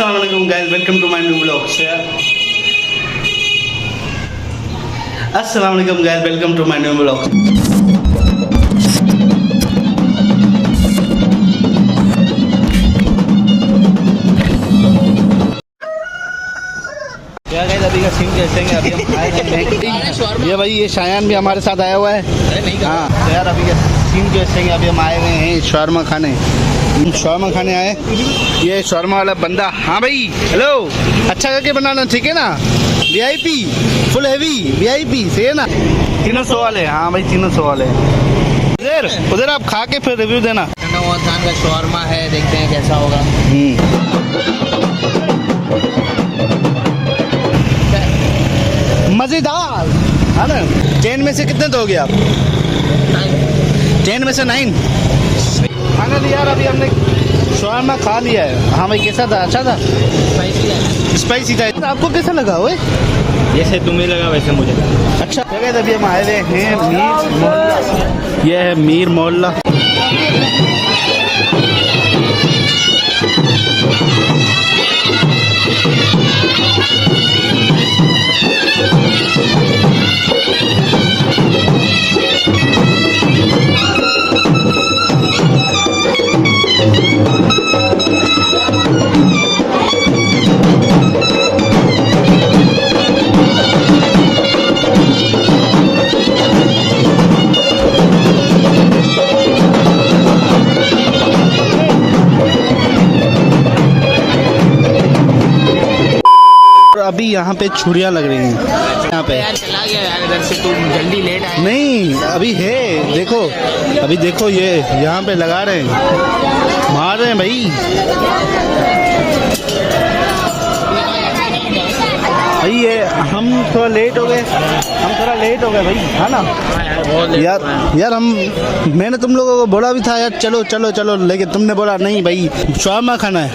Assalamualaikum guys, welcome to my new vlog. Assalamualaikum guys, welcome to my new vlog. क्या guys अभी का scene कैसे हैं? अभी हम आए हैं ये भाई ये शायान भी हमारे साथ आया हुआ है। हाँ यार अभी का सीन कैसे हैं? अभी हम आए हुए हैं शौरमा खाने आए। ये शौरमा वाला बंदा, हाँ भाई हेलो, अच्छा करके बनाना ठीक है ना? VIP फुल हैवी VIP सही है ना? 300 वाले, हाँ भाई 300 वाले। उधर आप खा के फिर रिव्यू देना। खान का शौरमा है, देखते हैं कैसा होगा। मजेदार है ना? 10 में से कितने दोगे आप? 10 में से 9। फाइनली यार अभी हमने शौरमा खा लिया है। हाँ भाई कैसा था? अच्छा था, स्पाइसी था। आपको कैसा लगा? ओए जैसे तुम्हें लगा वैसे मुझे लगा। अच्छा जगह अभी हम आए हुए हैं मीर मोहल्ला। यह है मीर मोहल्ला। अभी यहाँ पे छुरियाँ लग रही हैं यहाँ पे। यार चला गया यार इधर से, तू जल्दी लेट आया। नहीं अभी है, देखो अभी देखो ये यहाँ पे लगा रहे हैं, मार रहे हैं भाई। भाई ये हम थोड़ा लेट हो गए, भाई है ना? यार मैंने तुम लोगों को बोला भी था यार चलो चलो चलो, लेकिन तुमने बोला नहीं भाई शौरमा खाना है।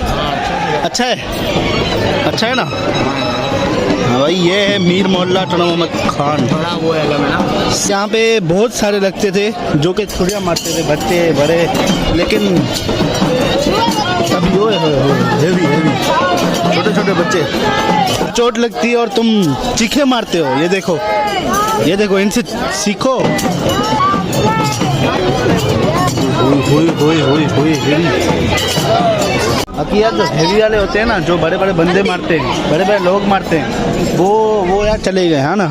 अच्छा है ना? हाँ भाई ये है मीर मोहल्ला टना मोहम्मद खान। वो है ना, यहाँ पे बहुत सारे लगते थे जो कि छुरियाँ मारते थे, बच्चे बड़े। लेकिन अभी वो हेवी छोटे बच्चे, चोट लगती है और तुम चीखे मारते हो। ये देखो इनसे सीखो। बाकी यार जो हेवी वाले होते हैं ना, जो बड़े बड़े बंदे मारते हैं, बड़े बड़े लोग मारते हैं, वो यार चले गए है ना?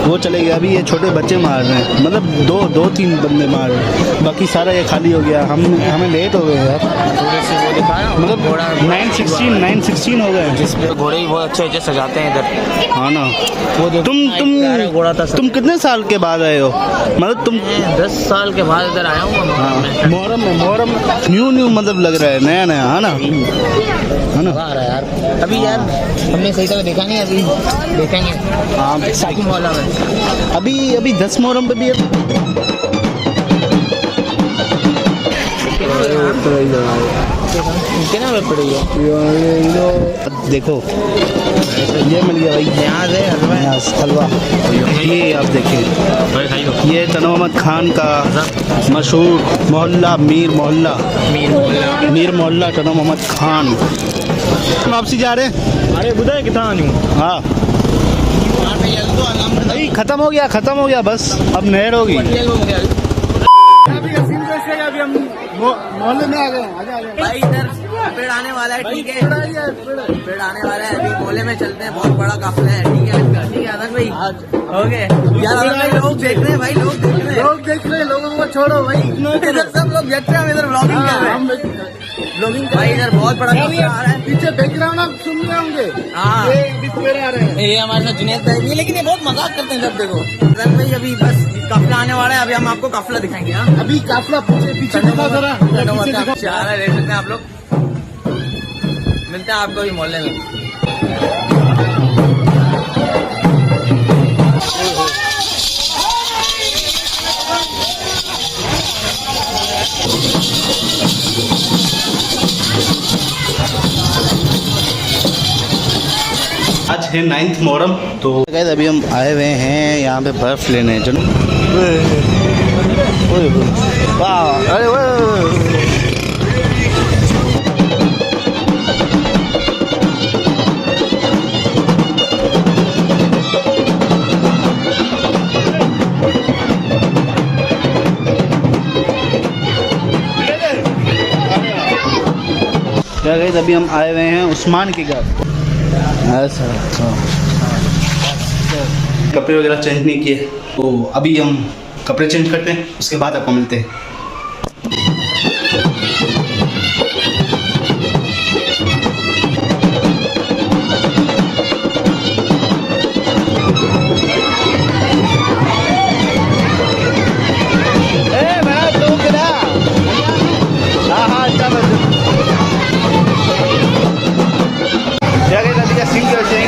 वो चले गए। अभी ये छोटे बच्चे मार रहे हैं, मतलब दो तीन बंदे मार रहे हैं, बाकी सारा ये खाली हो गया। हमें लेट हो गए यार, मतलब 9:16 हो गए। जिसमें घोड़े भी बहुत अच्छे सजाते हैं इधर, हाँ ना? वो तुम कितने साल के बाद आए हो? मतलब तुम 10 साल के बाद इधर आया हूँ। हाँ मोहर्रम न्यू मतलब लग रहा है, नया है ना? है ना? आ रहा है यार अभी यार हमने सही तरह देखा नहीं, अभी देखेंगे। हाँ शॉपिंग मॉल में अभी 10 मुहर्रम पे भी है। कितना में पड़ेगा? देखो ये मिल गया भाई, यहाँ से हलवा। ये आप देखिए, ये टना मोहम्मद खान का मशहूर मोहल्ला मीर मोहल्ला टना मोहम्मद खान। वापसी जा रहे हैं। अरे बुधा कितना आनी? हाँ भाई खत्म हो गया बस, अब नहर होगी। अभी हम मोहल्ले में आ गए। भाई इधर पेड़ आने वाला है, ठीक है? पेड़ आने वाला है, अभी मोहल्ले में चलते हैं, बहुत बड़ा काफिला है, ठीक है आदर भाई? ओके यार लोग देख रहे हैं भाई, लोग देख रहे हैं, लोगों को छोड़ो भाई, इधर सब लोग देख रहे हैं, इधर व्लॉगिंग कर रहे हैं। भाई इधर बहुत बड़ा काफिला आ रहा है, पीछे बैकग्राउंड आप सुन रहे होंगे। हाँ ये हमारे साथ जुनैद भाई भी, लेकिन ये बहुत मजाक करते हैं सब। देखो भाई अभी बस काफिला आने वाला है, अभी हम आपको काफिला दिखाएंगे। हाँ अभी काफिला पीछे दिखा जरा। चारा देख सकते हैं आप लोग। मिलते हैं आपको भी मोहल्ले में। आज है 9th मुहर्रम, तो गाइस अभी हम आए हुए हैं यहाँ पे बर्फ लेने। चलो वाह, अरे गाइस अभी हम आए हुए हैं उस्मान के घर। ऐसा कपड़े वगैरह चेंज नहीं किए, तो अभी हम कपड़े चेंज करते हैं, उसके बाद आपको मिलते हैं।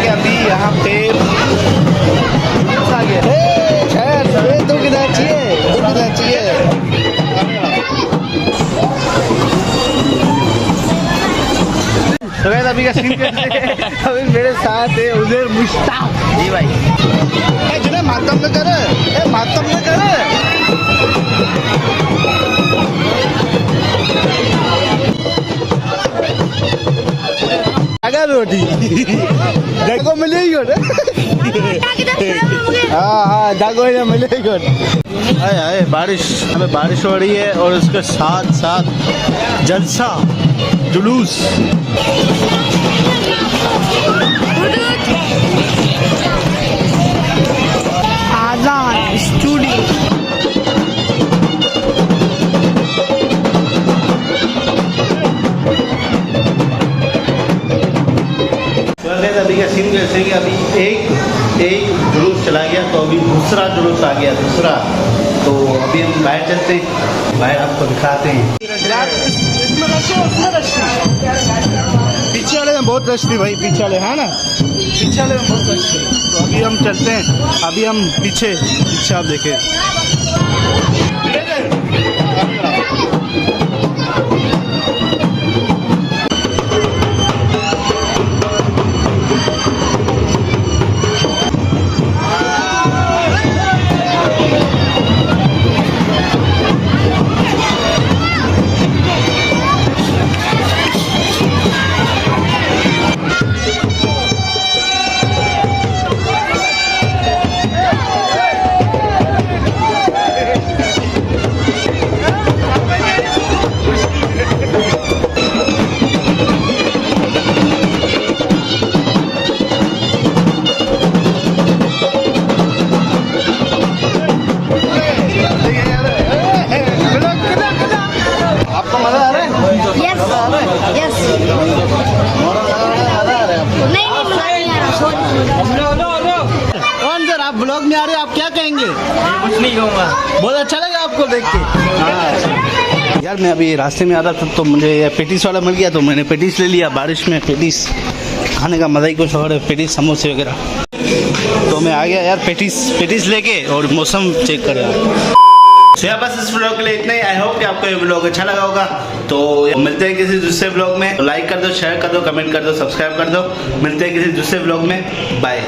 अभी यहाँ पे आ गया तो किधर चाहिए, तो किधर चाहिए। तो अभी का सीन अभी मेरे साथ है उधर मुश्ताक जी भाई। जो मातम में करे, मातम में करे। अगर रोटी देखो मिलेगी हाँ दागो मिलेगी। आए बारिश, हमें बारिश हो रही है और उसके साथ साथ जलसा जुलूस। आजान स्टूडियो। अभी का सीन जैसे कि अभी एक जुलूस चला गया, तो अभी दूसरा जुलूस आ गया, दूसरा। तो अभी हम बाहर चलते हैं, बाहर आपको दिखाते हैं। पीछे वाले में बहुत रश थी भाई, पीछे वाले है ना, पीछे वाले में बहुत रश थी। तो अभी हम चलते हैं, अभी हम पीछे आप देखें। कौन सर आप ब्लॉग में आ रहे हैं, आप क्या कहेंगे? कुछ नहीं कहूँगा। बहुत अच्छा लगा आपको देख के। हाँ यार मैं अभी रास्ते में आ रहा था तो मुझे ये पेटिस वाला मिल गया, तो मैंने पेटिस ले लिया। बारिश में पेटिस खाने का मज़ा ही कुछ और है, पेटिस समोसे वगैरह। तो मैं आ गया यार पेटिस लेके, और मौसम चेक कर रहा। तो यार बस इस ब्लॉग के लिए इतना ही। आई होप कि आपको ये ब्लॉग अच्छा लगा होगा। तो मिलते हैं किसी दूसरे ब्लॉग में। तो लाइक कर दो, शेयर कर दो, कमेंट कर दो, सब्सक्राइब कर दो। मिलते हैं किसी दूसरे ब्लॉग में। बाय।